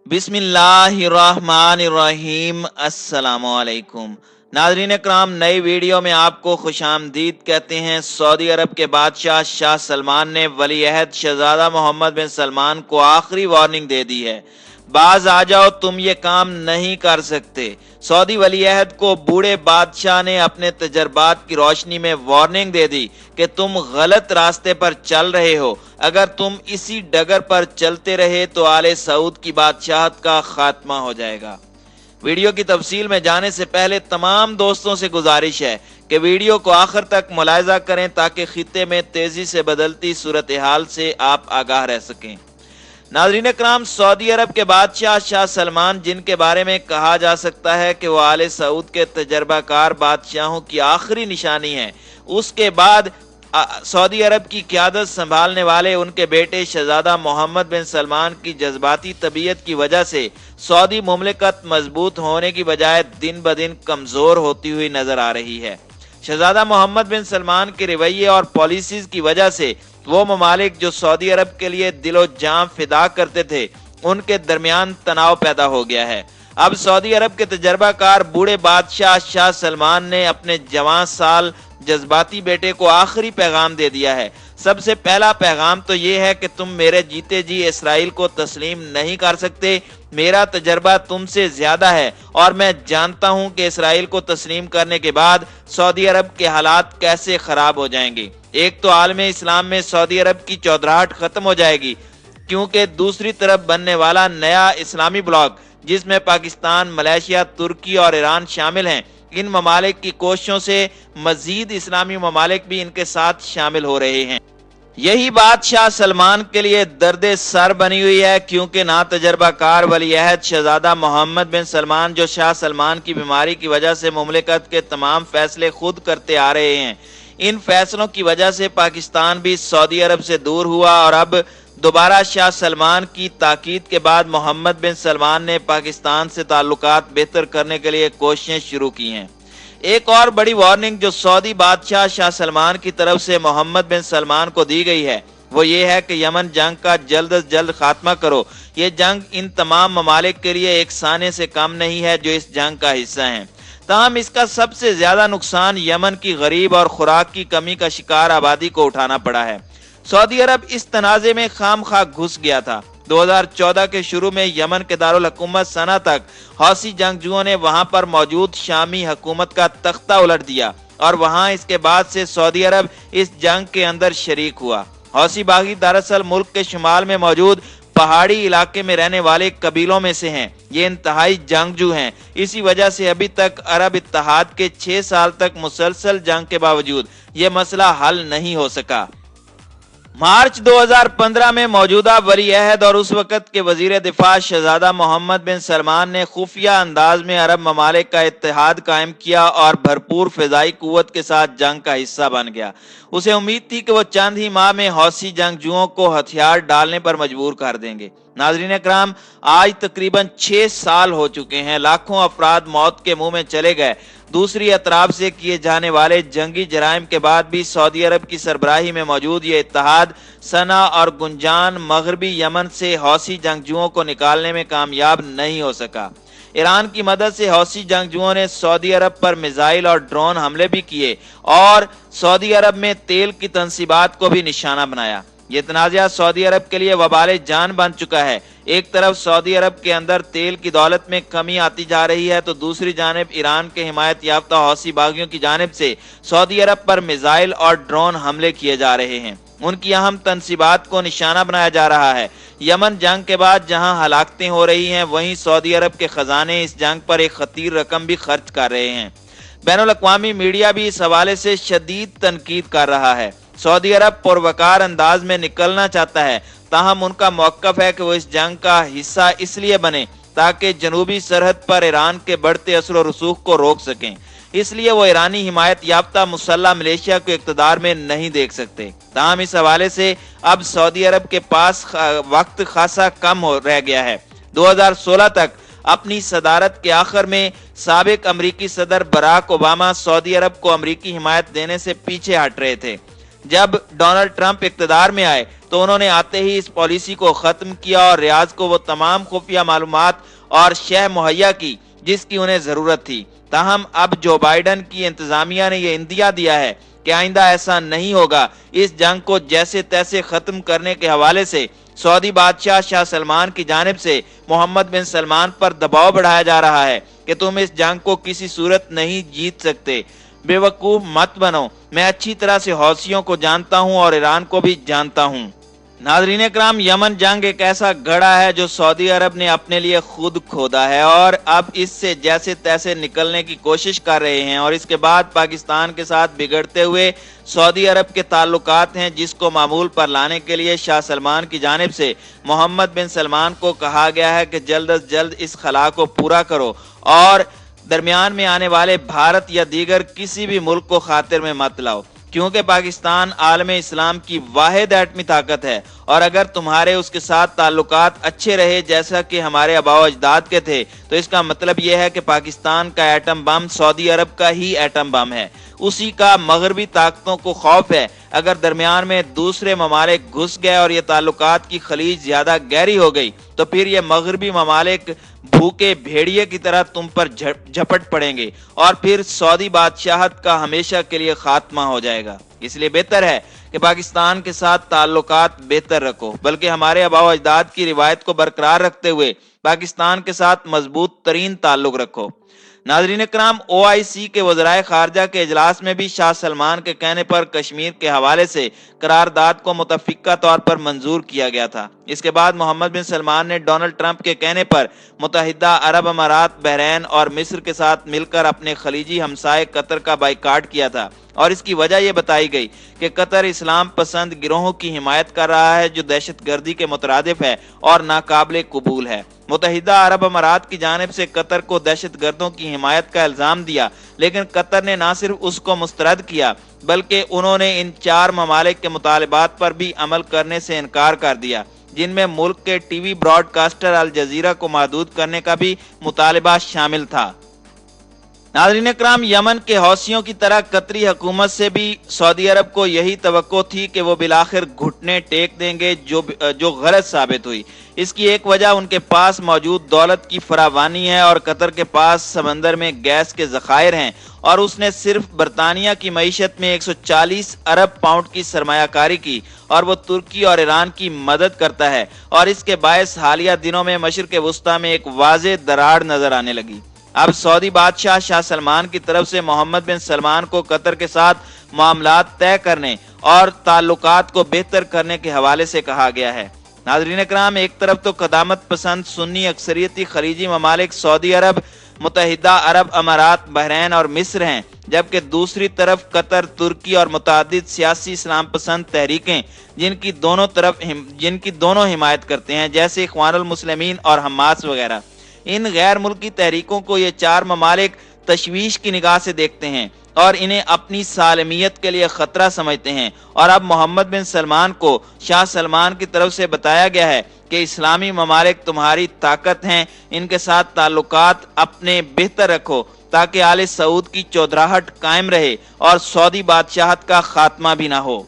बिस्मिल्लाहिर्रहमानिर्रहीम। अस्सलाम वालेकुम नाज़रीन इकराम, नई वीडियो में आपको खुशामदीद कहते हैं। सऊदी अरब के बादशाह शाह सलमान ने वली अहद शहजादा मोहम्मद बिन सलमान को आखिरी वार्निंग दे दी है। बाज आ जाओ, तुम ये काम नहीं कर सकते। सऊदी वली अहद को बूढ़े बादशाह ने अपने तजर्बात की रोशनी में वार्निंग दे दी कि तुम गलत रास्ते पर चल रहे हो। अगर तुम इसी डगर पर चलते रहे तो आले सऊद की बादशाहत का खात्मा हो जाएगा। वीडियो की तफसील में जाने से पहले तमाम दोस्तों से गुजारिश है कि वीडियो को आखिर तक मुलाहिजा करें ताकि खित्ते में तेजी से बदलती सूरत हाल से आप आगाह रह सकें। नाज़रीन इकराम, सऊदी अरब के बादशाह शाह सलमान, जिनके बारे में कहा जा सकता है कि वह आले सऊद के तजर्बाकार बादशाहों की आखिरी निशानी है, उसके बाद सऊदी अरब की क़यादत संभालने वाले उनके बेटे शहजादा मोहम्मद बिन सलमान की जज्बाती तबीयत की वजह से सऊदी मुमलिकत मजबूत होने की बजाय दिन ब दिन कमज़ोर होती हुई नजर आ रही है। शहजादा मोहम्मद बिन सलमान के रवैये और पॉलिसीज की वजह से वो ममालिक जो सऊदी अरब के लिए दिलो जान फिदा करते थे, उनके दरमियान तनाव पैदा हो गया है। अब सऊदी अरब के तजर्बाकार बूढ़े बादशाह शाह सलमान ने अपने जवान साल जज्बाती बेटे को आखिरी पैगाम दे दिया है। सबसे पहला पैगाम तो ये है कि तुम मेरे जीते जी इसराइल को तस्लीम नहीं कर सकते। मेरा तजर्बा तुमसे ज्यादा है और मैं जानता हूं कि इसराइल को तस्लीम करने के बाद सऊदी अरब के हालात कैसे खराब हो जाएंगे। एक तो आलम इस्लाम में सऊदी अरब की चौधराहट खत्म हो जाएगी, क्योंकि दूसरी तरफ बनने वाला नया इस्लामी ब्लॉक, जिसमें पाकिस्तान, मलेशिया, तुर्की और ईरान शामिल हैं, इन ममालिक की कोशिशों से मजीद इस्लामी ममालिक भी इनके साथ शामिल हो रहे हैं। यही बात शाह सलमान के लिए दर्द सर बनी हुई है, क्योंकि ना तजर्बाकार वली अहद शहजादा मोहम्मद बिन सलमान, जो शाह सलमान की बीमारी की वजह से मुमलिकत के तमाम फैसले खुद करते आ रहे हैं, इन फैसलों की वजह से पाकिस्तान भी सऊदी अरब से दूर हुआ और अब दोबारा शाह सलमान की ताकीद के बाद मोहम्मद बिन सलमान ने पाकिस्तान से ताल्लुकात बेहतर करने के लिए कोशिशें शुरू की हैं। एक और बड़ी वार्निंग जो सऊदी बादशाह शाह सलमान की तरफ से मोहम्मद बिन सलमान को दी गई है, वो ये है कि यमन जंग का जल्द अज जल्द खात्मा करो। ये जंग इन तमाम ममालिक के लिए एक साने से कम नहीं है जो इस जंग का हिस्सा हैं। ताहम इसका सबसे ज्यादा नुकसान यमन की गरीब और खुराक की कमी का शिकार आबादी को उठाना पड़ा है। सऊदी अरब इस तनाज़े में खाम खा घुस गया था। 2014 के शुरू में यमन के दारुल हुकूमत सना तक हौसी जंगजुओं ने वहां पर मौजूद शामी हुकूमत का तख्ता उलट दिया और वहां इसके बाद से सऊदी अरब इस जंग के अंदर शरीक हुआ। हौसी बागी दरअसल मुल्क के शुमाल में मौजूद पहाड़ी इलाके में रहने वाले कबीलों में से हैं। ये इंतहाई जंगजू हैं। इसी वजह से अभी तक अरब इत्तेहाद के 6 साल तक मुसलसल जंग के बावजूद ये मसला हल नहीं हो सका। मार्च 2015 में मौजूदा वली अहद और उस वक़्त के वजीर दिफा शहजादा मोहम्मद बिन सलमान ने खुफिया अंदाज में अरब ममालिक का इत्तेहाद कायम किया और भरपूर फिजाई कुव्वत के साथ जंग का हिस्सा बन गया। उसे उम्मीद थी कि वो चंद ही माह में हौसी जंगजुओं को हथियार डालने पर मजबूर कर देंगे। नाज़रीन इकराम, आज तकरीबन 6 साल हो चुके हैं। लाखों अफराद मौत के मुंह में चले गए। दूसरी अतराफ से किए जाने वाले जंगी जराइम के बाद भी सऊदी अरब की सरबराही में मौजूद ये इत्तेहाद सना और गुंजान मगरबी यमन से हौसी जंगजुओं को निकालने में कामयाब नहीं हो सका। ईरान की मदद से हौसी जंगजुओं ने सऊदी अरब पर मिसाइल और ड्रोन हमले भी किए और सऊदी अरब में तेल की तंसीबात को भी निशाना बनाया। ये तनाज़ा सऊदी अरब के लिए वबाले जान बन चुका है। एक तरफ सऊदी अरब के अंदर तेल की दौलत में कमी आती जा रही है, तो दूसरी जानिब ईरान के हिमायत याफ्ता हौसी बागियों की जानिब से सऊदी अरब पर मिसाइल और ड्रोन हमले किए जा रहे हैं। उनकी अहम तंसीबात को निशाना बनाया जा रहा है। यमन जंग के बाद जहां हलाकतें हो रही हैं, वहीं सऊदी अरब के खजाने इस जंग पर एक खतीर रकम भी खर्च कर रहे हैं। बैनुल अक़वामी मीडिया भी इस हवाले से शदीद तनकीद कर रहा है। सऊदी अरब पुरवकार अंदाज में निकलना चाहता है, ताहम उनका मौक़िफ़ है कि वो इस जंग का हिस्सा इसलिए बने ताकि जनूबी सरहद पर ईरान के बढ़ते असर व रसूख को रोक सकें। इसलिए वो ईरानी हिमायत याफ्ता मुसल्लह मलेशिया को इक़्तिदार में नहीं देख सकते। ताहम इस हवाले से अब सऊदी अरब के पास वक्त खासा कम रह गया है। 2016 तक अपनी सदारत के आखिर में साबिक अमरीकी सदर बराक ओबामा सऊदी अरब को अमरीकी हिमायत देने से पीछे हट रहे थे। जब डोनाल्ड ट्रंप इख्तिदार में आए तो उन्होंने आते ही इस पॉलिसी को खत्म किया और रियाज को वो तमाम खुफिया मालूमात और शह मुहैया की जिसकी उन्हें जरूरत थी। ताहम अब जो बाइडन की इंतजामिया ने यह इंदिया दिया है कि आइंदा ऐसा नहीं होगा। इस जंग को जैसे तैसे खत्म करने के हवाले से सऊदी बादशाह शाह सलमान की जानिब से मोहम्मद बिन सलमान पर दबाव बढ़ाया जा रहा है कि तुम इस जंग को किसी सूरत नहीं जीत सकते, बेवकूफ मत बनो। मैं अच्छी तरह से हौसियों को जानता हूं और ईरान को भी जानता हूं। नाज़रीन इकराम, यमन जंग एक ऐसा गड्ढा है जो सऊदी अरब ने अपने लिए खुद खोदा है और अब इससे जैसे तैसे निकलने की कोशिश कर रहे हैं। और इसके बाद पाकिस्तान के साथ बिगड़ते हुए सऊदी अरब के ताल्लुकात हैं, जिसको मामूल पर लाने के लिए शाह सलमान की जानिब से मोहम्मद बिन सलमान को कहा गया है कि जल्द अज जल्द इस खला को पूरा करो और दरमियान में आने वाले भारत या दीगर किसी भी मुल्क को खातिर में मत लाओ, क्योंकि पाकिस्तान आलम इस्लाम की वाहिद एटमी ताकत है। और अगर तुम्हारे उसके साथ ताल्लुकात अच्छे रहे जैसा कि हमारे आबाओ अजदाद के थे, तो इसका मतलब यह है कि पाकिस्तान का एटम बम सऊदी अरब का ही एटम बम है, उसी का मगरबी ताकतों को खौफ है। अगर दरमियान में दूसरे ममालिक घुस गए और ये ताल्लुकात की खलीज ज्यादा गहरी हो गई तो फिर ये मगरबी ममालिक भूखे भेड़िए की तरह तुम पर झपट पड़ेंगे और फिर सऊदी बादशाहत का हमेशा के लिए खात्मा हो जाएगा। इसलिए बेहतर है कि पाकिस्तान के साथ ताल्लुकात बेहतर रखो, बल्कि हमारे आबाओ अजदाद की रिवायत को बरकरार रखते हुए पाकिस्तान के साथ मजबूत तरीन ताल्लुक रखो। नाज़रीन इकराम, OIC के वज़राए खारजा के इजलास में भी शाह सलमान के कहने पर कश्मीर के हवाले से करारदाद को मुतफ़िक़ा तौर पर मंजूर किया गया था। इसके बाद मोहम्मद बिन सलमान ने डोनाल्ड ट्रंप के कहने पर मुत्तहिदा अरब अमारात, बहरैन और मिस्र के साथ मिलकर अपने खलीजी हमसाए कतर का बाइकाट किया था और इसकी वजह यह बताई गई कि कतर इस्लाम पसंद गिरोहों की हिमायत कर रहा है जो दहशतगर्दी के मुतरादिफ है और नाकाबिले कबूल है। मुत्तहिदा अरब अमारात की जानिब से कतर को दहशतगर्दों की हिमायत का इल्जाम दिया, लेकिन कतर ने न सिर्फ उसको मुस्तरद किया बल्कि उन्होंने इन 4 ममालिक के मुतालिबात पर भी अमल करने से इनकार कर दिया, जिनमें मुल्क के टीवी ब्रॉडकास्टर अल जजीरा को महदूद करने का भी मुतालिबा शामिल था। नाज़रीन इकराम, यमन के हौसियों की तरह कतरी हुकूमत से भी सऊदी अरब को यही तवक्को थी कि वो बिलाखिर घुटने टेक देंगे, जो गलत साबित हुई। इसकी एक वजह उनके पास मौजूद दौलत की फरावानी है और कतर के पास समंदर में गैस के ज़खायर हैं और उसने सिर्फ बरतानिया की मईशत में 140 अरब पाउंड की सरमायाकारी की और वो तुर्की और ईरान की मदद करता है और इसके बायस हालिया दिनों में मशरिक़ वुस्ता में एक वाज़े दरार नजर आने लगी। अब सऊदी बादशाह शाह सलमान की तरफ से मोहम्मद बिन सलमान को कतर के साथ मामलात तय करने और ताल्लुकात को बेहतर करने के हवाले से कहा गया है। नाज़रीन इकराम, एक तरफ तो क़दामत पसंद सुन्नी अक्सरियती खलीजी ममालिक सऊदी अरब, मुत्तहिदा अरब अमारात, बहरैन और मिस्र हैं, जबकि दूसरी तरफ कतर, तुर्की और मुतादिद सियासी इस्लाम पसंद तहरीकें जिनकी दोनों हिमायत करते हैं, जैसे इख्वानुल मुस्लिमीन और हमास वगैरह। इन गैर मुल्की तहरीकों को ये 4 ममालिक तशवीश की निगाह से देखते हैं और इन्हें अपनी सालमियत के लिए खतरा समझते हैं। और अब मोहम्मद बिन सलमान को शाह सलमान की तरफ से बताया गया है कि इस्लामी ममालिक तुम्हारी ताकत हैं, इनके साथ ताल्लुकात अपने बेहतर रखो ताकि आले सऊद की चौधराहट कायम रहे और सऊदी बादशाहत का खात्मा भी ना हो।